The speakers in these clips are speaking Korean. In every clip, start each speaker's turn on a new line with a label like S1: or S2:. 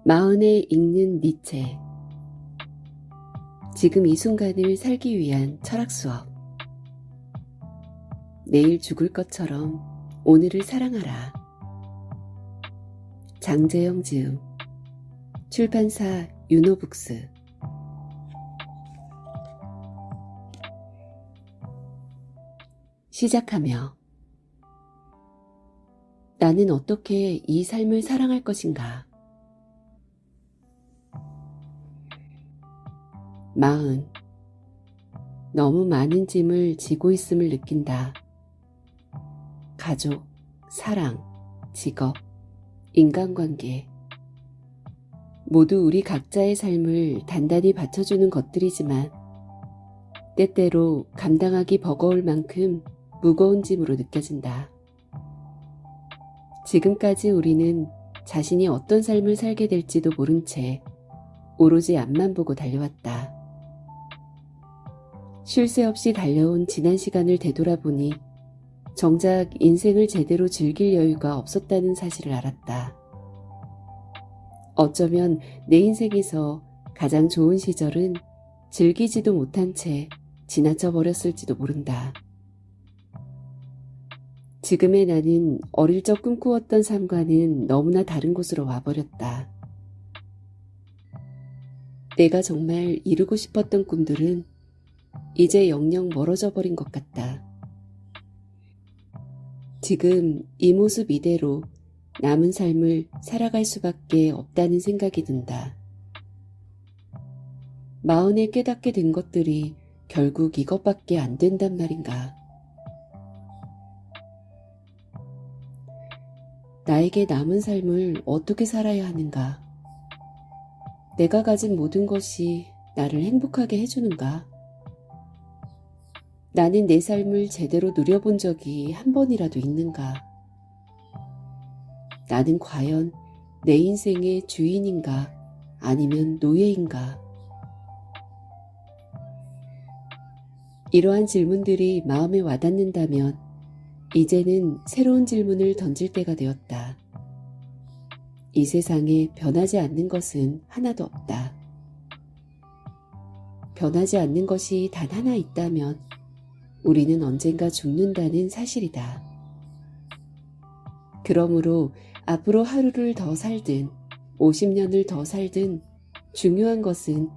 S1: 마흔에 읽는 니체. 지금 이 순간을 살기 위한 철학 수업. 내일 죽을 것처럼 오늘을 사랑하라. 장재영 지음. 출판사 유노북스. 시작하며 나는 어떻게 이 삶을 사랑할 것인가? 40. 너무 많은 짐을 지고 있음을 느낀다. 가족, 사랑, 직업, 인간관계. 모두 우리 각자의 삶을 단단히 받쳐주는 것들이지만 때때로 감당하기 버거울 만큼 무거운 짐으로 느껴진다. 지금까지 우리는 자신이 어떤 삶을 살게 될지도 모른 채 오로지 앞만 보고 달려왔다. 쉴 새 없이 달려온 지난 시간을 되돌아보니 정작 인생을 제대로 즐길 여유가 없었다는 사실을 알았다. 어쩌면 내 인생에서 가장 좋은 시절은 즐기지도 못한 채 지나쳐 버렸을지도 모른다. 지금의 나는 어릴 적 꿈꾸었던 삶과는 너무나 다른 곳으로 와버렸다. 내가 정말 이루고 싶었던 꿈들은 이제 영영 멀어져 버린 것 같다. 지금 이 모습 이대로 남은 삶을 살아갈 수밖에 없다는 생각이 든다. 40에 깨닫게 된 것들이 결국 이것밖에 안 된단 말인가. 나에게 남은 삶을 어떻게 살아야 하는가? 내가 가진 모든 것이 나를 행복하게 해주는가? 나는 내 삶을 제대로 누려본 적이 한 번이라도 있는가? 나는 과연 내 인생의 주인인가? 아니면 노예인가? 이러한 질문들이 마음에 와닿는다면 이제는 새로운 질문을 던질 때가 되었다. 이 세상에 변하지 않는 것은 하나도 없다. 변하지 않는 것이 단 하나 있다면 우리는 언젠가 죽는다는 사실이다. 그러므로 앞으로 하루를 더 살든 50년을 더 살든 중요한 것은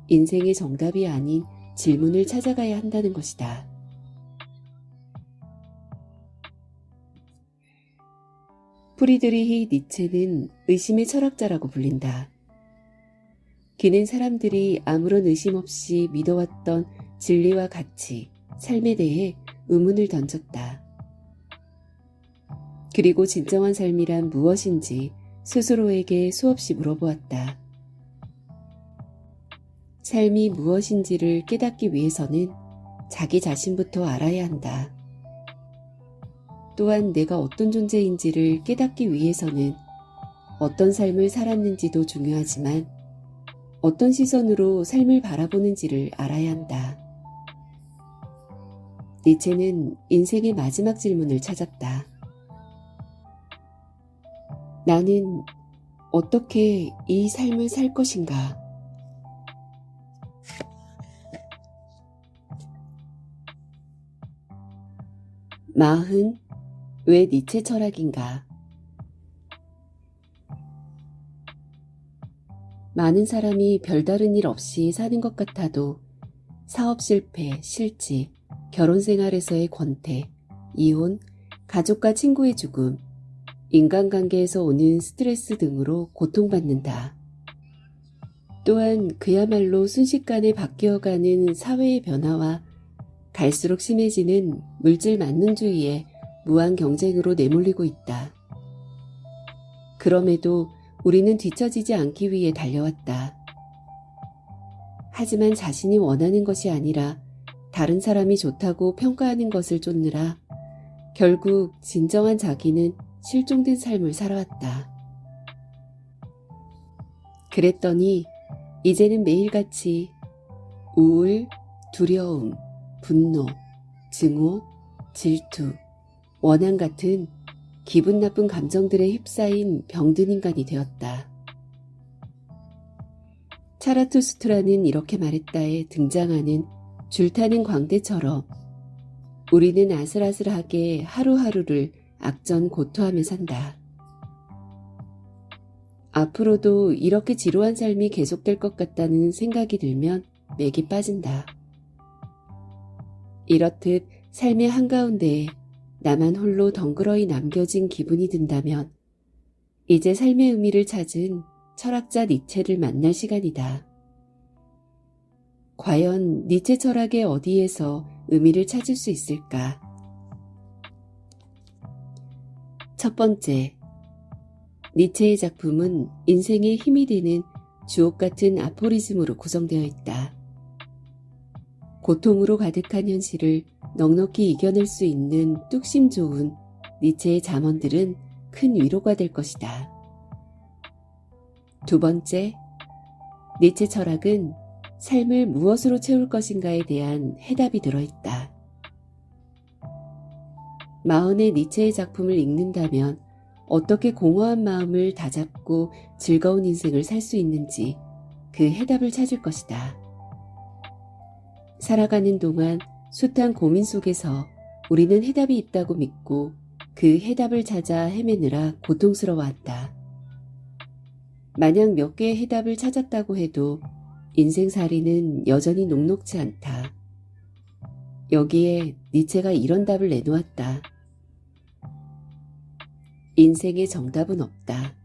S1: 인생의 정답이 아닌 질문을 찾아가야 한다는 것이다. 프리드리히 니체는 의심의 철학자라고 불린다. 그는 사람들이 아무런 의심 없이 믿어왔던 진리와 가치, 삶에 대해 의문을 던졌다. 그리고 진정한 삶이란 무엇인지 스스로에게 수없이 물어보았다. 삶이 무엇인지를 깨닫기 위해서는 자기 자신부터 알아야 한다. 또한 내가 어떤 존재인지를 깨닫기 위해서는 어떤 삶을 살았는지도 중요하지만 어떤 시선으로 삶을 바라보는지를 알아야 한다. 니체는 인생의 마지막 질문을 찾았다. 나는 어떻게 이 삶을 살 것인가? 마흔, 왜 니체 철학인가? 많은 사람이 별다른 일 없이 사는 것 같아도 사업 실패, 실직, 결혼 생활에서의 권태, 이혼, 가족과 친구의 죽음, 인간관계에서 오는 스트레스 등으로 고통받는다. 또한 그야말로 순식간에 바뀌어가는 사회의 변화와 갈수록 심해지는 물질 만능주의에 무한 경쟁으로 내몰리고 있다. 그럼에도 우리는 뒤처지지 않기 위해 달려왔다. 하지만 자신이 원하는 것이 아니라 다른 사람이 좋다고 평가하는 것을 쫓느라 결국 진정한 자기는 실종된 삶을 살아왔다. 그랬더니 이제는 매일같이 우울, 두려움, 분노, 증오, 질투, 원한 같은 기분 나쁜 감정들에 휩싸인 병든 인간이 되었다. 차라투스트라는 이렇게 말했다에 등장하는 줄타는 광대처럼 우리는 아슬아슬하게 하루하루를 악전고투하며 산다. 앞으로도 이렇게 지루한 삶이 계속될 것 같다는 생각이 들면 맥이 빠진다. 이렇듯 삶의 한가운데에 나만 홀로 덩그러이 남겨진 기분이 든다면 이제 삶의 의미를 찾은 철학자 니체를 만날 시간이다. 과연 니체 철학의 어디에서 의미를 찾을 수 있을까? 첫 번째, 니체의 작품은 인생에 힘이 되는 주옥같은 아포리즘으로 구성되어 있다. 고통으로 가득한 현실을 넉넉히 이겨낼 수 있는 뚝심 좋은 니체의 잠언들은 큰 위로가 될 것이다. 두 번째, 니체 철학은 삶을 무엇으로 채울 것인가에 대한 해답이 들어있다. 마흔의 니체의 작품을 읽는다면 어떻게 공허한 마음을 다잡고 즐거운 인생을 살 수 있는지 그 해답을 찾을 것이다. 살아가는 동안 숱한 고민 속에서 우리는 해답이 있다고 믿고 그 해답을 찾아 헤매느라 고통스러워한다. 만약 몇 개의 해답을 찾았다고 해도 인생살이는 여전히 녹록지 않다. 여기에 니체가 이런 답을 내놓았다. 인생의 정답은 없다.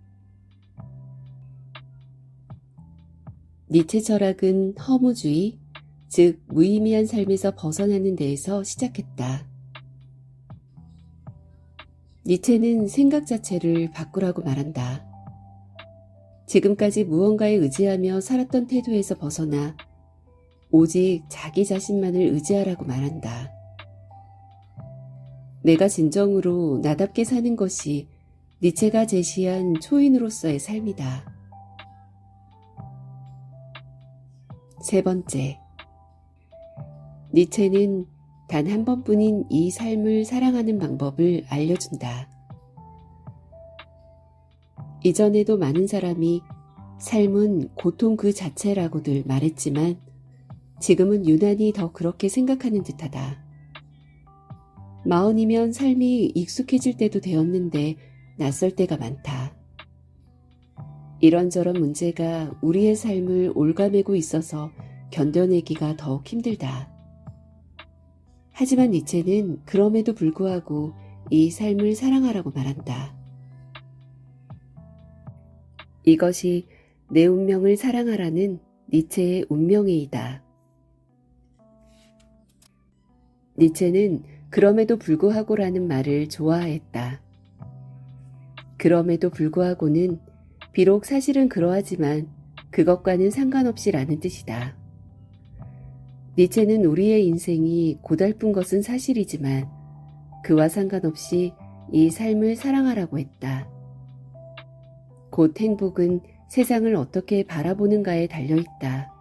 S1: 니체 철학은 허무주의, 즉 무의미한 삶에서 벗어나는 데에서 시작했다. 니체는 생각 자체를 바꾸라고 말한다. 지금까지 무언가에 의지하며 살았던 태도에서 벗어나 오직 자기 자신만을 의지하라고 말한다. 내가 진정으로 나답게 사는 것이 니체가 제시한 초인으로서의 삶이다. 세 번째, 니체는 단 한 번뿐인 이 삶을 사랑하는 방법을 알려준다. 이전에도 많은 사람이 삶은 고통 그 자체라고들 말했지만 지금은 유난히 더 그렇게 생각하는 듯하다. 마흔이면 삶이 익숙해질 때도 되었는데 낯설 때가 많다. 이런저런 문제가 우리의 삶을 옭아매고 있어서 견뎌내기가 더욱 힘들다. 하지만 니체는 그럼에도 불구하고 이 삶을 사랑하라고 말한다. 이것이 내 운명을 사랑하라는 니체의 운명의이다. 니체는 그럼에도 불구하고라는 말을 좋아했다. 그럼에도 불구하고는 비록 사실은 그러하지만 그것과는 상관없이라는 뜻이다. 니체는 우리의 인생이 고달픈 것은 사실이지만 그와 상관없이 이 삶을 사랑하라고 했다. 곧 행복은 세상을 어떻게 바라보는가에 달려있다.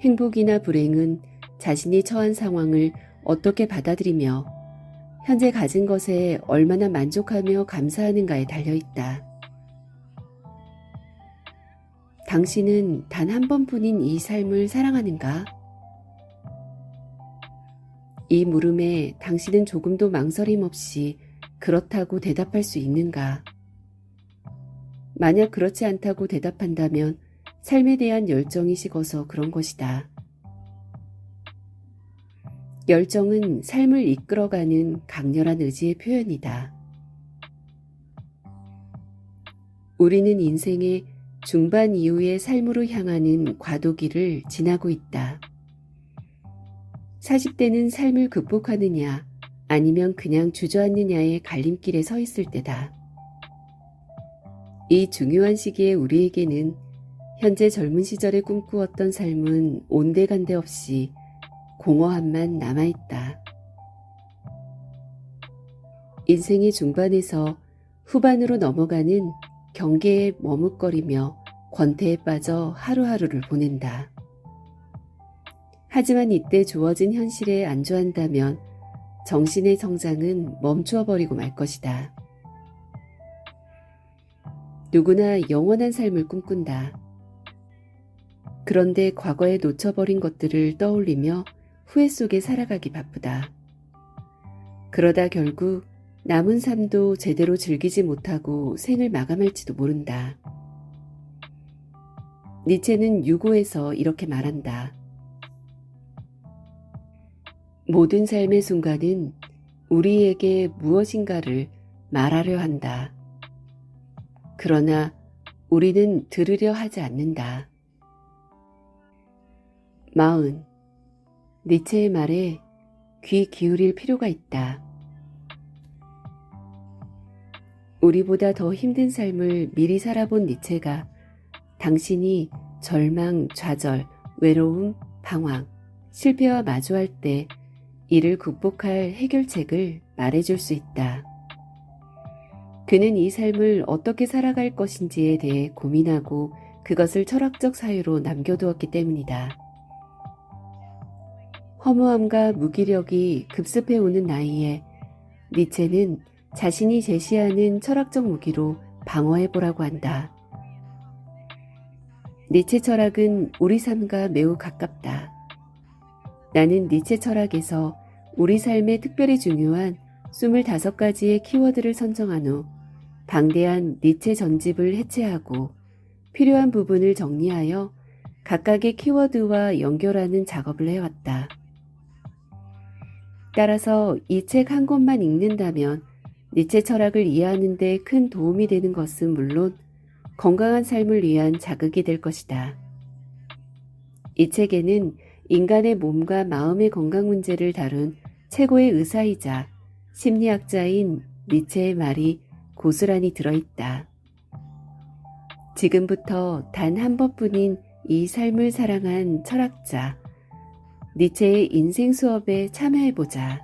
S1: 행복이나 불행은 자신이 처한 상황을 어떻게 받아들이며 현재 가진 것에 얼마나 만족하며 감사하는가에 달려있다. 당신은 단 한 번뿐인 이 삶을 사랑하는가? 이 물음에 당신은 조금도 망설임 없이 그렇다고 대답할 수 있는가? 만약 그렇지 않다고 대답한다면 삶에 대한 열정이 식어서 그런 것이다. 열정은 삶을 이끌어가는 강렬한 의지의 표현이다. 우리는 인생의 중반 이후의 삶으로 향하는 과도기를 지나고 있다. 40대는 삶을 극복하느냐 아니면 그냥 주저앉느냐의 갈림길에 서 있을 때다. 이 중요한 시기에 우리에게는 현재 젊은 시절에 꿈꾸었던 삶은 온데간데 없이 공허함만 남아있다. 인생의 중반에서 후반으로 넘어가는 경계에 머뭇거리며 권태에 빠져 하루하루를 보낸다. 하지만 이때 주어진 현실에 안주한다면 정신의 성장은 멈추어버리고 말 것이다. 누구나 영원한 삶을 꿈꾼다. 그런데 과거에 놓쳐버린 것들을 떠올리며 후회 속에 살아가기 바쁘다. 그러다 결국 남은 삶도 제대로 즐기지 못하고 생을 마감할지도 모른다. 니체는 유고에서 이렇게 말한다. 모든 삶의 순간은 우리에게 무엇인가를 말하려 한다. 그러나 우리는 들으려 하지 않는다. 40. 니체의 말에 귀 기울일 필요가 있다. 우리보다 더 힘든 삶을 미리 살아본 니체가 당신이 절망, 좌절, 외로움, 방황, 실패와 마주할 때 이를 극복할 해결책을 말해줄 수 있다. 그는 이 삶을 어떻게 살아갈 것인지에 대해 고민하고 그것을 철학적 사유로 남겨두었기 때문이다. 허무함과 무기력이 급습해오는 나이에 니체는 자신이 제시하는 철학적 무기로 방어해보라고 한다. 니체 철학은 우리 삶과 매우 가깝다. 나는 니체 철학에서 우리 삶에 특별히 중요한 25가지의 키워드를 선정한 후 방대한 니체 전집을 해체하고 필요한 부분을 정리하여 각각의 키워드와 연결하는 작업을 해왔다. 따라서 이 책 한 권만 읽는다면 니체 철학을 이해하는 데 큰 도움이 되는 것은 물론 건강한 삶을 위한 자극이 될 것이다. 이 책에는 인간의 몸과 마음의 건강 문제를 다룬 최고의 의사이자 심리학자인 니체의 말이 고스란히 들어있다. 지금부터 단 한 번뿐인 이 삶을 사랑한 철학자 니체의 인생 수업에 참여해보자.